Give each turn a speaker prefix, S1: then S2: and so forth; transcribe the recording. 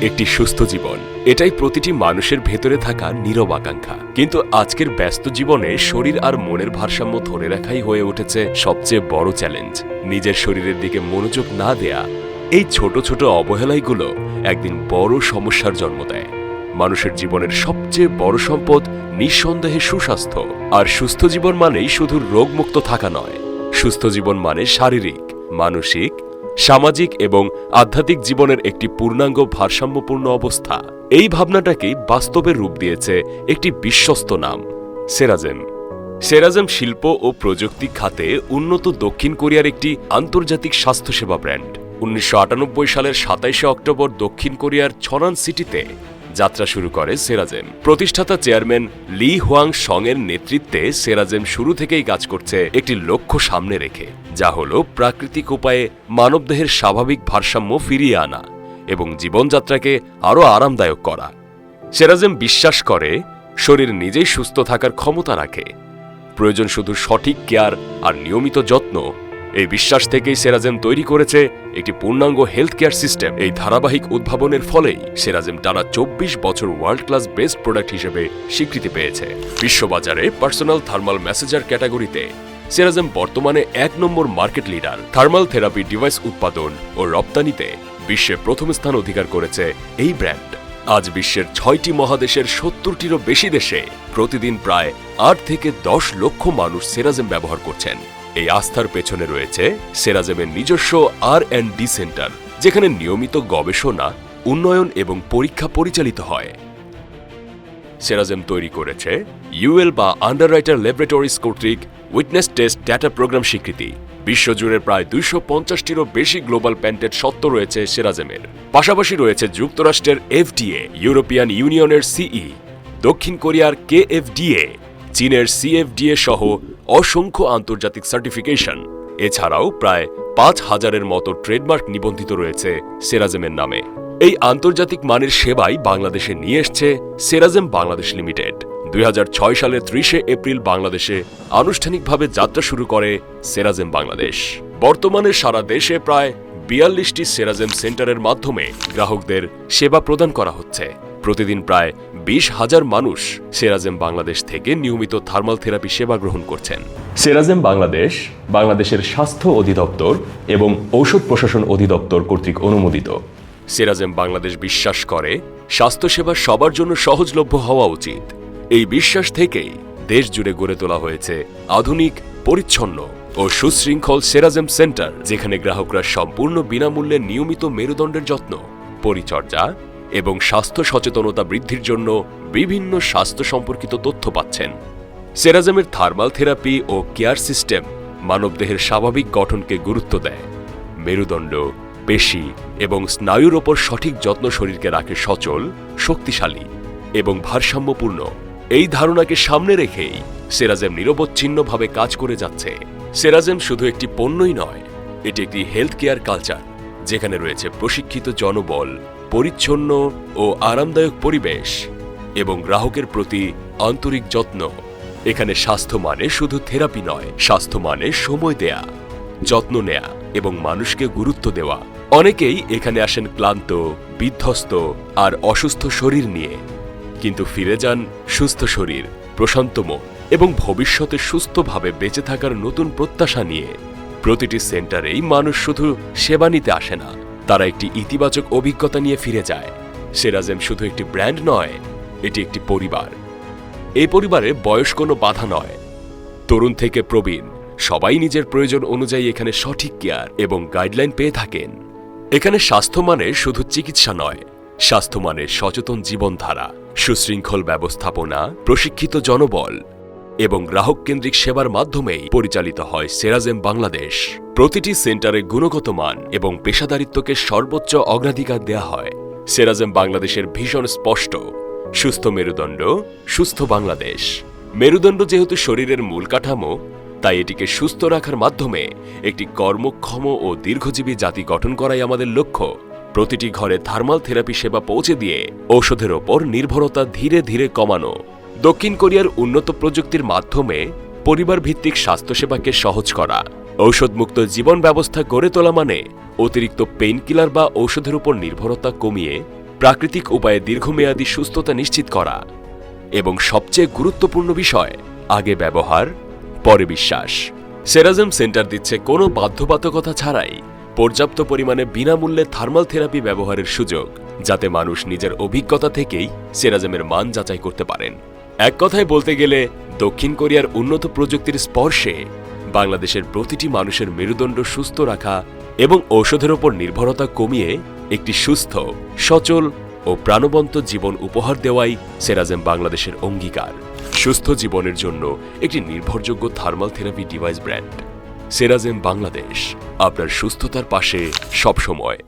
S1: একটি সুস্থ জীবন, এটাই প্রতিটি মানুষের ভেতরে থাকা নীরব আকাঙ্ক্ষা। কিন্তু আজকের ব্যস্ত জীবনে শরীর আর মনের ভারসাম্য ধরে রাখাই হয়ে উঠেছে সবচেয়ে বড় চ্যালেঞ্জ। নিজের শরীরের দিকে মনোযোগ না দেয়া, এই ছোট ছোট অবহেলাগুলো একদিন বড় সমস্যার জন্ম দেয়। মানুষের জীবনের সবচেয়ে বড় সম্পদ নিঃসন্দেহে সুস্বাস্থ্য। আর সুস্থ জীবন মানেই শুধু রোগমুক্ত থাকা নয়, সুস্থ জীবন মানে শারীরিক, মানসিক, সামাজিক এবং আধ্যাত্মিক জীবনের একটি পূর্ণাঙ্গ ভারসাম্যপূর্ণ অবস্থা। এই ভাবনাটাকেই বাস্তবে রূপ দিয়েছে একটি বিশ্বস্ত নাম, সেরাজেম। সেরাজেম শিল্প ও প্রযুক্তি খাতে উন্নত দক্ষিণ কোরিয়ার একটি আন্তর্জাতিক স্বাস্থ্যসেবা ব্র্যান্ড। 1998 সালের 27 অক্টোবর দক্ষিণ কোরিয়ার ছনান সিটিতে যাত্রা শুরু করে সেরাজেম। প্রতিষ্ঠাতা চেয়ারম্যান লি হোয়াং সং এর নেতৃত্বে সেরাজেম শুরু থেকেই কাজ করছে একটি লক্ষ্য সামনে রেখে, যা হল প্রাকৃতিক উপায়ে মানবদেহের স্বাভাবিক ভারসাম্য ফিরিয়ে আনা এবং জীবনযাত্রাকে আরও আরামদায়ক করা। সেরাজেম বিশ্বাস করে শরীর নিজেই সুস্থ থাকার ক্ষমতা রাখে, প্রয়োজন শুধু সঠিক কেয়ার আর নিয়মিত যত্ন। এই বিশ্বাস থেকেই সেরাজেম তৈরি করেছে একটি পূর্ণাঙ্গ হেলথ কেয়ার সিস্টেম। এই ধারাবাহিক উদ্ভাবনের ফলেই সেরাজেম টানা 24 বছর ওয়ার্ল্ড ক্লাস বেস্ট প্রোডাক্ট হিসেবে স্বীকৃতি পেয়েছে। বিশ্ববাজারে পার্সোনাল থার্মাল ম্যাসেজার ক্যাটাগরিতে সেরাজেম বর্তমানে 1 নম্বর market leader. Thermal therapy device উৎপাদন ও রপ্তানিতে বিশ্বে প্রথম স্থান অধিকার করেছে এই ব্র্যান্ড। আজ বিশ্বের 6টি মহাদেশের 70টিরও বেশি দেশে প্রতিদিন প্রায় 8 থেকে 10 লক্ষ মানুষ সেরাজেম ব্যবহার করছেন। এই আস্থার পেছনে রয়েছে সেরাজেমের নিজস্ব R&D সেন্টার, যেখানে নিয়মিত গবেষণা, উন্নয়ন এবং পরীক্ষা পরিচালিত হয়। সেরাজেম তৈরি করেছে UL বা আন্ডাররাইটার ল্যাবরেটরিজ কর্তৃক উইটনেস টেস্ট ডেটা প্রোগ্রাম স্বীকৃতি। বিশ্বজুড়ে প্রায় 250টিরও বেশি গ্লোবাল প্যাটেন্ট সত্ত্ব রয়েছে সেরাজেমের। পাশাপাশি রয়েছে যুক্তরাষ্ট্রের FDA, ইউরোপিয়ান ইউনিয়নের CE, দক্ষিণ কোরিয়ার KFDA, চীনের CFDA সহ অসংখ্য আন্তর্জাতিক সার্টিফিকেশন। এছাড়াও প্রায় 5000-এর মতো ট্রেডমার্ক নিবন্ধিত রয়েছে সেরাজেমের নামে। এই আন্তর্জাতিক মানের সেবাই বাংলাদেশে নিয়ে এসছে সেরাজেম বাংলাদেশ লিমিটেড। 2006 সালের 30 এপ্রিল বাংলাদেশে আনুষ্ঠানিকভাবে যাত্রা শুরু করে সেরাজেম বাংলাদেশ। বর্তমানে সারা দেশে প্রায় 42টি সেরাজেম সেন্টারের মাধ্যমে গ্রাহকদের সেবা প্রদান করা হচ্ছে। প্রতিদিন প্রায় 20,000 মানুষ সেরাজেম বাংলাদেশ থেকে নিয়মিত থার্মাল থেরাপি সেবা গ্রহণ করছেন। সেরাজেম বাংলাদেশ বাংলাদেশের স্বাস্থ্য অধিদপ্তর এবং ঔষধ প্রশাসন অধিদপ্তর কর্তৃক অনুমোদিত। সেরাজেম বাংলাদেশ বিশ্বাস করে স্বাস্থ্যসেবা সবার জন্য সহজলভ্য হওয়া উচিত। এই বিশ্বাস থেকেই দেশ জুড়ে গড়ে তোলা হয়েছে আধুনিক, পরিচ্ছন্ন ও সুশৃঙ্খল সেরাজেম সেন্টার, যেখানে গ্রাহকরা সম্পূর্ণ বিনামূল্যে নিয়মিত মেরুদণ্ডের যত্ন, পরিচর্যা এবং স্বাস্থ্য সচেতনতা বৃদ্ধির জন্য বিভিন্ন স্বাস্থ্য সম্পর্কিত তথ্য পাচ্ছেন। সেরাজেমের থার্মাল থেরাপি ও কেয়ার সিস্টেম মানবদেহের স্বাভাবিক গঠনকে গুরুত্ব দেয়। মেরুদণ্ড, পেশি এবং স্নায়ুর ওপর সঠিক যত্ন শরীরকে রাখে সচল, শক্তিশালী এবং ভারসাম্যপূর্ণ। এই ধারণাকে সামনে রেখেই সেরাজেম নিরবচ্ছিন্নভাবে কাজ করে যাচ্ছে। সেরাজেম শুধু একটি পণ্যই নয়, এটি একটি হেলথ কেয়ার কালচার, যেখানে রয়েছে প্রশিক্ষিত জনবল, পরিচ্ছন্ন ও আরামদায়ক পরিবেশ এবং গ্রাহকের প্রতি আন্তরিক যত্ন। এখানে স্বাস্থ্য মানে শুধু থেরাপি নয়, স্বাস্থ্য মানে সময় দেয়া, যত্ন নেয়া এবং মানুষকে গুরুত্ব দেওয়া। অনেকেই এখানে আসেন ক্লান্ত, বিধ্বস্ত আর অসুস্থ শরীর নিয়ে, কিন্তু ফিরে যান সুস্থ শরীর, প্রশান্ত মন এবং ভবিষ্যতে সুস্থভাবে বেঁচে থাকার নতুন প্রত্যাশা নিয়ে। প্রতিটি সেন্টারেই মানুষ শুধু সেবা নিতে আসে না, তারা একটি ইতিবাচক অভিজ্ঞতা নিয়ে ফিরে যায়। সেরাজেম শুধু একটি ব্র্যান্ড নয়, এটি একটি পরিবার। এই পরিবারে বয়স কোনো বাধা নয়। তরুণ থেকে প্রবীণ সবাই নিজের প্রয়োজন অনুযায়ী এখানে সঠিক কেয়ার এবং গাইডলাইন পেয়ে থাকেন। এখানে স্বাস্থ্য মানে শুধু চিকিৎসা নয়, স্বাস্থ্য মানে সচেতন জীবনধারা, সুশৃঙ্খল ব্যবস্থাপনা, প্রশিক্ষিত জনবল এবং গ্রাহক কেন্দ্রিক সেবার মাধ্যমেই পরিচালিত হয় সেরাজেম বাংলাদেশ। প্রতিটি সেন্টারে গুণগত মান এবং পেশাদারিত্বকে সর্বোচ্চ অগ্রাধিকার দেয়া হয়। সেরাজেম বাংলাদেশের ভীষণ স্পষ্ট: সুস্থ মেরুদণ্ড, সুস্থ বাংলাদেশ। মেরুদণ্ড যেহেতু শরীরের মূল কাঠামো, তাই এটিকে সুস্থ রাখার মাধ্যমে একটি কর্মক্ষম ও দীর্ঘজীবী জাতি গঠন করাই আমাদের লক্ষ্য। প্রতিটি ঘরে থার্মাল থেরাপি সেবা পৌঁছে দিয়ে ঔষধের ওপর নির্ভরতা ধীরে ধীরে কমানো। দক্ষিণ কোরিয়ার উন্নত প্রযুক্তির মাধ্যমে পরিবার ভিত্তিক স্বাস্থ্যসেবাকে সহজ করা। ঔষধমুক্ত জীবন ব্যবস্থা গড়ে তোলা মানে অতিরিক্ত পেইনকিলার বা ঔষধের উপর নির্ভরতা কমিয়ে প্রাকৃতিক উপায়ে দীর্ঘমেয়াদী সুস্থতা নিশ্চিত করা এবং সবচেয়ে গুরুত্বপূর্ণ বিষয়, আগে ব্যবহার পরে বিশ্বাস। সেরাজেম সেন্টার দিচ্ছে কোনো বাধ্যবাধকতা ছাড়াই পর্যাপ্ত পরিমাণে বিনামূল্যে থার্মাল থেরাপি ব্যবহারের সুযোগ, যাতে মানুষ নিজের অভিজ্ঞতা থেকেই সেরাজেমের মান যাচাই করতে পারেন। এক কথায় বলতে গেলে দক্ষিণ কোরিয়ার উন্নত প্রযুক্তির স্পর্শে বাংলাদেশের প্রতিটি মানুষের মেরুদণ্ড সুস্থ রাখা এবং ঔষধের ওপর নির্ভরতা কমিয়ে একটি সুস্থ, সচল ও প্রাণবন্ত জীবন উপহার দেওয়াই সেরাজেম বাংলাদেশের অঙ্গীকার। সুস্থ জীবনের জন্য একটি নির্ভরযোগ্য thermal therapy device brand. Ceragem Bangladesh, আপনার সুস্থতার পাশে সবসময়।